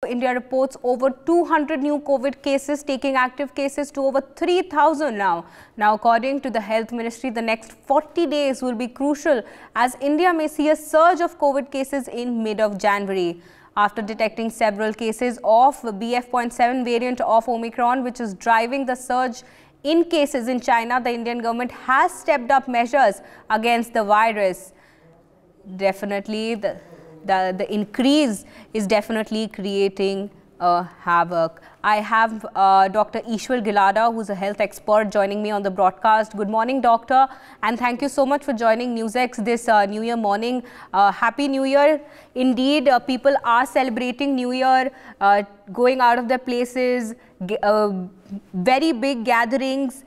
India reports over 200 new COVID cases, taking active cases to over 3,000 now. Now, according to the Health Ministry, the next 40 days will be crucial as India may see a surge of COVID cases in mid of January. After detecting several cases of BF.7 variant of Omicron, which is driving the surge in cases in China, the Indian government has stepped up measures against the virus. Definitely, the increase is definitely creating havoc. I have Dr. Ishwar Gilada, who's a health expert, joining me on the broadcast. Good morning, doctor, and thank you so much for joining NewsX this New Year morning. Happy New Year. Indeed, people are celebrating New Year, going out of their places, very big gatherings.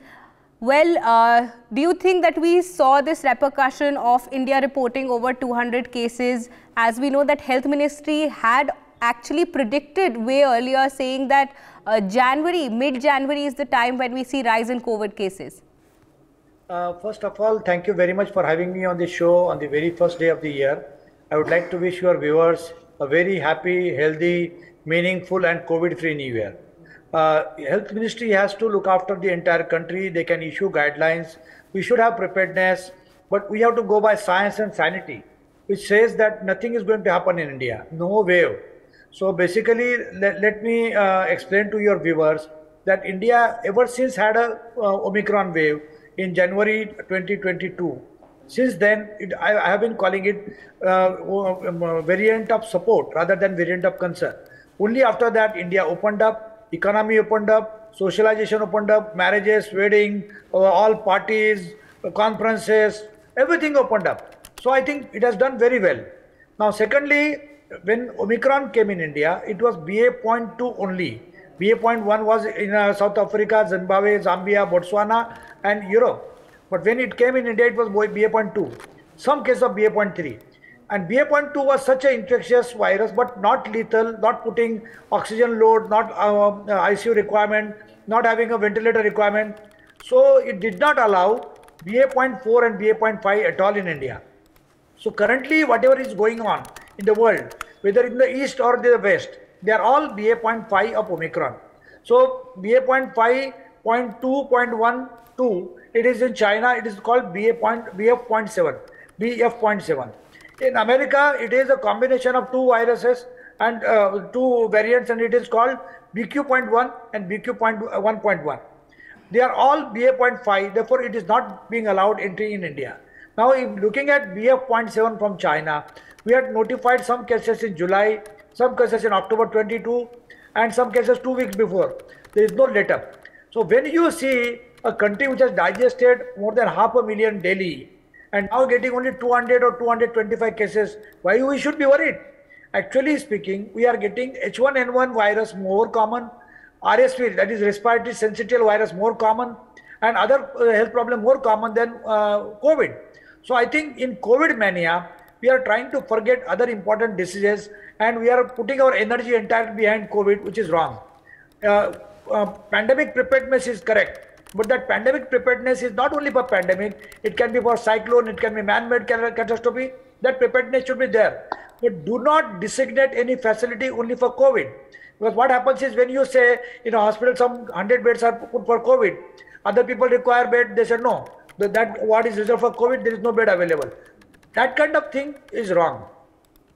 Well, do you think that we saw this repercussion of India reporting over 200 cases, as we know that Health Ministry had actually predicted way earlier, saying that mid-January is the time when we see rise in COVID cases? First of all, thank you very much for having me on the show on the very first day of the year. I would like to wish your viewers a very happy, healthy, meaningful and COVID-free New Year. Health Ministry has to look after the entire country. They can issue guidelines. We should have preparedness, but we have to go by science and sanity, which says that nothing is going to happen in India, no wave. So basically, let me explain to your viewers that India ever since had a Omicron wave in January 2022. Since then, I have been calling it variant of support rather than variant of concern. Only after that, India opened up. Economy opened up, socialization opened up, marriages, wedding, all parties, conferences, everything opened up. So I think it has done very well. Now, secondly, when Omicron came in India, it was BA.2 only. BA.1 was in South Africa, Zimbabwe, Zambia, Botswana, and Europe. But when it came in India, it was BA.2. Some cases of BA.3. And BA.2 was such an infectious virus, but not lethal, not putting oxygen load, not ICU requirement, not having a ventilator requirement. So it did not allow BA.4 and BA.5 at all in India. So currently, whatever is going on in the world, whether in the east or the west, they are all BA.5 of Omicron. So BA.5, 0.2, 0.12, it is in China, it is called BF.7. In America, it is a combination of two viruses and two variants, and it is called BQ.1 and BQ.1.1. They are all BA.5, therefore it is not being allowed entry in India. Now, if looking at BF.7 from China, we had notified some cases in July, some cases in October 22, and some cases 2 weeks before. There is no let-up. So when you see a country which has digested more than 500,000 daily, and now getting only 200 or 225 cases, why we should be worried? Actually speaking, we are getting H1N1 virus more common, RSV, that is respiratory syncytial virus, more common, and other health problem more common than COVID. So I think in COVID mania, we are trying to forget other important diseases, and we are putting our energy entirely behind COVID, which is wrong. Pandemic preparedness is correct. But that pandemic preparedness is not only for pandemic, it can be for cyclone, it can be man-made catastrophe. That preparedness should be there. But do not designate any facility only for COVID. Because what happens is when you say in a hospital some 100 beds are put for COVID, other people require bed, they say no. That ward is reserved for COVID, there is no bed available. That kind of thing is wrong.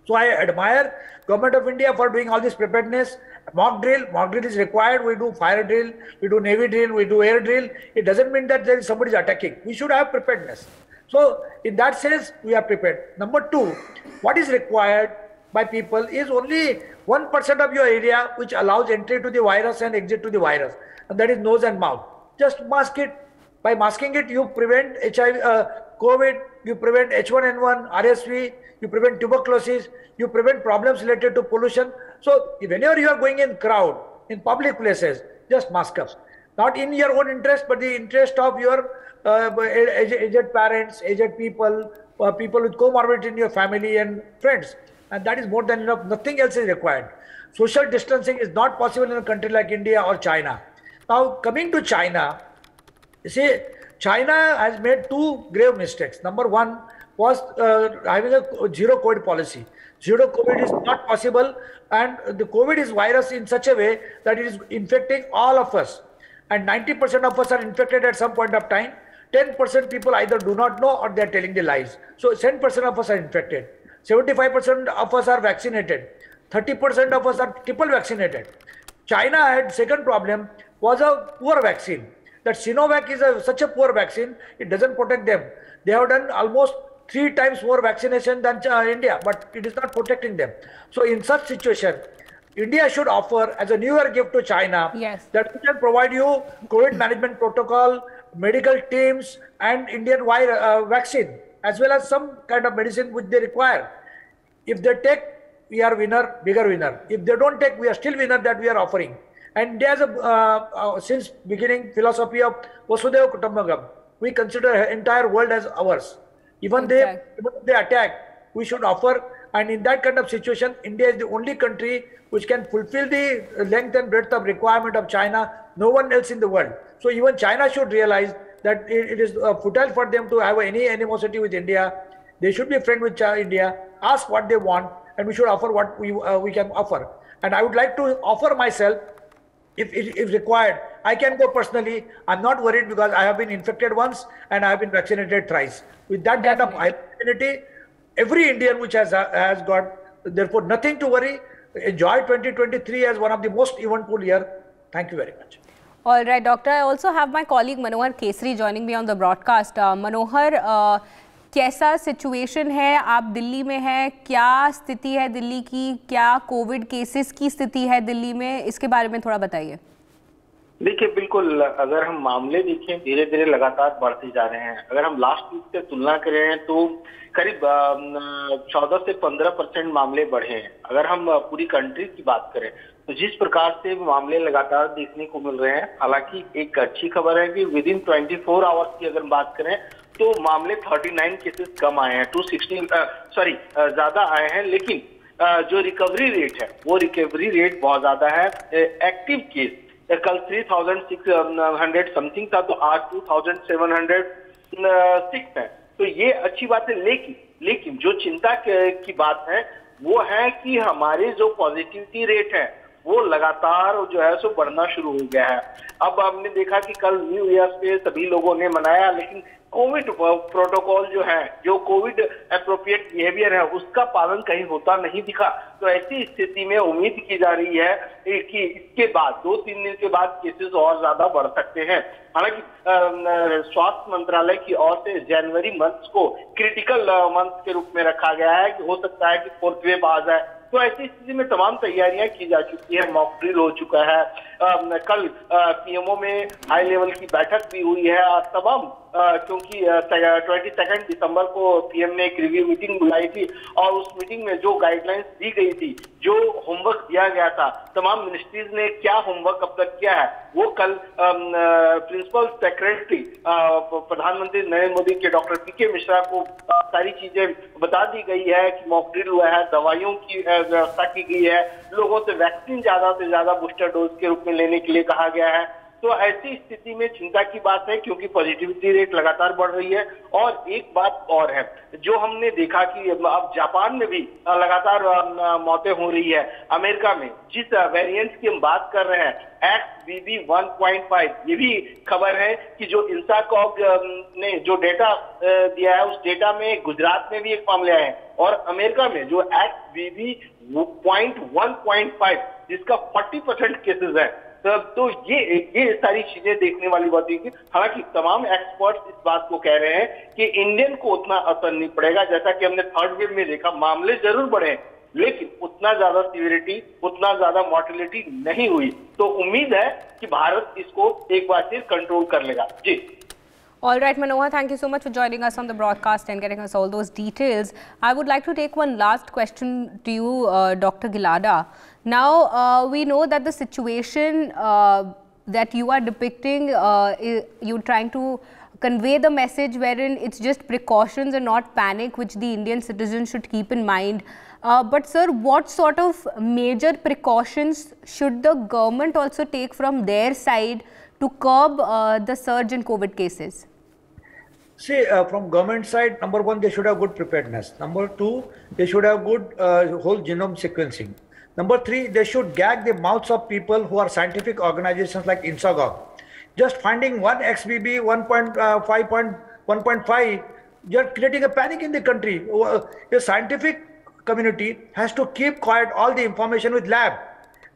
So I admire Government of India for doing all this preparedness. Mock drill is required. We do fire drill, we do navy drill, we do air drill. It doesn't mean that there is somebody is attacking. We should have preparedness. So in that sense, we are prepared. Number two, what is required by people is only 1% of your area which allows entry to the virus and exit to the virus. And that is nose and mouth. Just mask it. By masking it, you prevent HIV, COVID, you prevent H1N1, RSV, you prevent tuberculosis, you prevent problems related to pollution. So whenever you are going in crowd, in public places, just mask up. Not in your own interest, but the interest of your aged parents, aged people, people with comorbidity in your family and friends. And that is more than enough. Nothing else is required. Social distancing is not possible in a country like India or China. Now, coming to China, you see, China has made two grave mistakes. Number one, was having a zero COVID policy. Zero COVID is not possible, and the COVID is virus in such a way that it is infecting all of us. And 90% of us are infected at some point of time. 10% people either do not know or they are telling the lies. So 10% of us are infected. 75% of us are vaccinated. 30% of us are triple vaccinated. China had second problem was a poor vaccine. That Sinovac is such a poor vaccine, it doesn't protect them. They have done almost 3 times more vaccination than India, but it is not protecting them. So in such situation, India should offer as a New Year gift to China that we can provide you COVID management protocol, medical teams, and Indian vaccine, as well as some kind of medicine which they require. If they take, we are winner, bigger winner. If they don't take, we are still winner that we are offering. And there's since beginning philosophy of Vasudhaiva Kutumbakam. We consider entire world as ours. Even they attack, we should offer. And in that kind of situation, India is the only country which can fulfill the length and breadth of requirement of China. No one else in the world. So even China should realize that it is futile for them to have any animosity with India. They should be friend with India, ask what they want, and we should offer what we can offer. And I would like to offer myself, if required, I can go personally. I'm not worried because I have been infected once and I have been vaccinated thrice. With that kind of immunity, every Indian which has got, therefore nothing to worry. Enjoy 2023 as one of the most eventful year. Thank you very much. All right, Doctor. I also have my colleague Manohar Kesari joining me on the broadcast. Manohar, कैसा situation है? आप दिल्ली में हैं, क्या स्थिति है दिल्ली की, क्या कोविड केसेस की स्थिति है दिल्ली में, इसके बारे में थोड़ा बताइए। देखिए, बिल्कुल, अगर हम मामले देखें धीरे धीरे लगातार बढ़ते जा रहे हैं। अगर हम लास्ट वीक से तुलना करें तो करीब 14 से 15% मामले बढ़े हैं। अगर हम पूरी कंट्री की बात करें तो जिस प्रकार से मामले लगातार देखने को मिल रहे हैं, हालांकि एक अच्छी खबर है कि विदिन 24 आवर्स की अगर बात करें तो मामले 39 केसेस कम आए हैं, 216 ज्यादा आए हैं, लेकिन जो रिकवरी रेट है वो रिकवरी रेट बहुत ज्यादा है। एक्टिव केस कल 3600 समथिंग था तो आज 2706 है, तो ये अच्छी बात है। लेकिन जो चिंता की बात है वो है कि हमारे जो पॉजिटिविटी रेट है वो लगातार जो है सो बढ़ना शुरू हो गया है। अब हमने देखा कि कल न्यू ईयर पे सभी लोगों ने मनाया, लेकिन कोविड प्रोटोकॉल जो है, जो कोविड एप्रोप्रिएट बिहेवियर है, उसका पालन कहीं होता नहीं दिखा। तो ऐसी स्थिति में उम्मीद की जा रही है कि इसके बाद 2-3 दिन के बाद केसेस और ज्यादा बढ़ सकते हैं। हालांकि स्वास्थ्य मंत्रालय की ओर से जनवरी मंथ को क्रिटिकल मंथ के रूप में रखा गया है कि हो सकता है कि 4th वेव आ जाए। तो ऐसी स्थिति में तमाम तैयारियां की जा चुकी है, मॉक ड्रिल हो चुका है। कल पीएमओ में हाई लेवल की बैठक भी हुई है और तमाम क्योंकि 22 दिसंबर को पीएम ने एक रिव्यू मीटिंग बुलाई थी और उस मीटिंग में जो गाइडलाइंस दी गई थी, जो होमवर्क दिया गया था, तमाम मिनिस्ट्रीज ने क्या होमवर्क अब तक किया है वो कल प्रिंसिपल सेक्रेटरी प्रधानमंत्री नरेंद्र मोदी के डॉक्टर पीके मिश्रा को सारी चीजें बता दी गई है कि मॉक ड्रिल हुआ है, दवाइयों की व्यवस्था की गई है, लोगों से वैक्सीन ज्यादा से ज्यादा बूस्टर डोज के रूप में लेने के लिए कहा गया है। तो ऐसी स्थिति में चिंता की बात है क्योंकि पॉजिटिविटी रेट लगातार बढ़ रही है। और एक बात और है जो हमने देखा कि अब जापान में भी लगातार मौतें हो रही है। अमेरिका में जिस वेरिएंट की हम बात कर रहे हैं XBB 1.5, ये भी खबर है कि जो इंसाकॉग ने जो डेटा दिया है उस डेटा में गुजरात में भी एक मामले आए हैं और अमेरिका में जो XBB 1.5 जिसका 40% केसेस है। तो ये सारी चीजें देखने वाली बात है। हालांकि तमाम एक्सपर्ट्स इस बात को कह रहे हैं कि इंडियन को उतना असर नहीं पड़ेगा, जैसा कि हमने 3rd वेव में देखा, मामले जरूर बढ़े लेकिन उतना ज्यादा सीवियरिटी, उतना ज्यादा मॉर्टेलिटी नहीं हुई। तो उम्मीद है कि भारत इसको एक बार फिर कंट्रोल कर लेगा। जी। All right, Manohar, thank you so much for joining us on the broadcast and getting us all those details. I would like to take one last question to you, Dr. Gilada. Now, we know that the situation that you are depicting, you're trying to convey the message wherein it's just precautions and not panic, which the Indian citizens should keep in mind. But sir, what sort of major precautions should the government also take from their side to curb the surge in COVID cases? See, from government side, number one, they should have good preparedness. Number two, they should have good whole genome sequencing. Number three, they should gag the mouths of people who are scientific organizations like INSAGOG. Just finding one XBB 1.5, you're creating a panic in the country. The scientific community has to keep quiet all the information with lab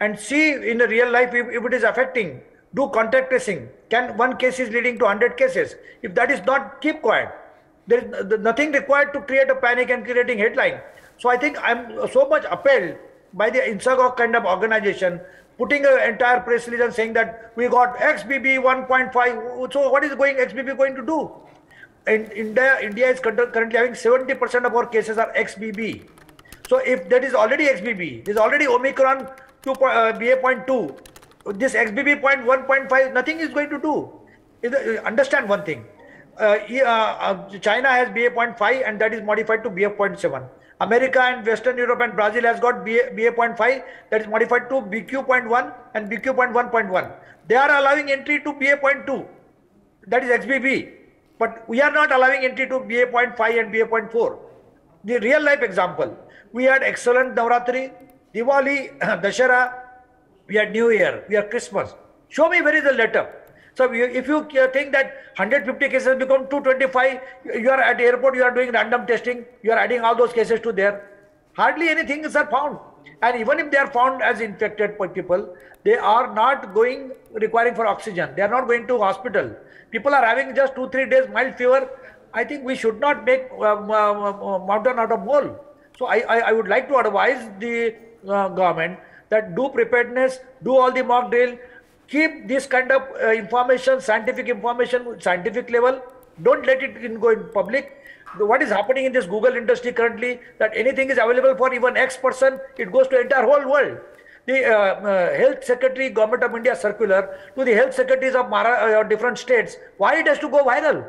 and see in the real life if it is affecting. Do contact tracing. Can one case is leading to 100 cases? If that is not, keep quiet. There is nothing required to create a panic and creating headline. So I think I'm so much appalled by the INSAGOG kind of organization putting an entire press release and saying that we got XBB 1.5. So what is XBB going to do? In India is currently having 70% of our cases are XBB. So if that is already XBB, there is already Omicron BA.2. This XBB 1.5, nothing is going to do. Understand one thing. China has BA.5 and that is modified to BF.7. America and Western Europe and Brazil has got BA.5 that is modified to BQ.1 and BQ.1.1. They are allowing entry to BA.2. That is XBB. But we are not allowing entry to BA.5 and BA.4. The real life example. We had excellent Navratri, Diwali, Dashara. We had New Year, we had Christmas. Show me where is the letter. So if you think that 150 cases become 225, you are at the airport, you are doing random testing, you are adding all those cases to there. Hardly anything is found. And even if they are found as infected people, they are not requiring for oxygen. They are not going to hospital. People are having just 2-3 days mild fever. I think we should not make mountain out of mole. So I would like to advise the government that do preparedness, do all the mock drill, keep this kind of information, scientific information, scientific level. Don't let it go in public. What is happening in this Google industry currently, that anything is available for even X person, it goes to entire whole world. The Health Secretary, Government of India circular to the health secretaries of different states, why it has to go viral?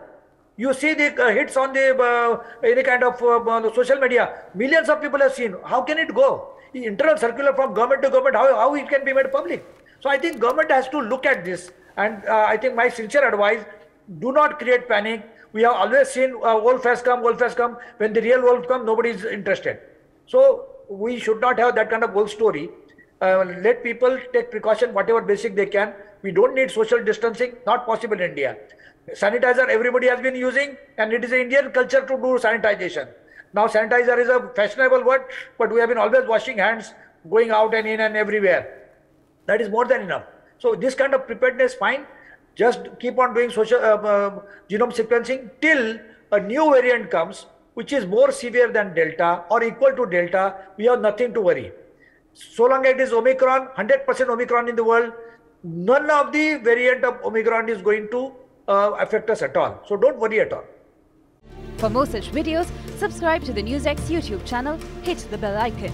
You see the hits on the any kind of social media, millions of people have seen. How can it go? The internal circular from government to government, how it can be made public? So I think government has to look at this, and I think my sincere advice, do not create panic. We have always seen wolf has come. When the real wolf comes, nobody is interested. So we should not have that kind of wolf story. Let people take precaution, whatever basic they can. We don't need social distancing, not possible in India. Sanitizer everybody has been using, and it is an Indian culture to do sanitization. Now sanitizer is a fashionable word, but we have been always washing hands, going out and in and everywhere. That is more than enough. So this kind of preparedness, fine. Just keep on doing social genome sequencing till a new variant comes, which is more severe than Delta or equal to Delta. We have nothing to worry. So long as it is Omicron, 100% Omicron in the world, none of the variant of Omicron is going to affect us at all. So don't worry at all. For more such videos, subscribe to the NewsX YouTube channel, hit the bell icon.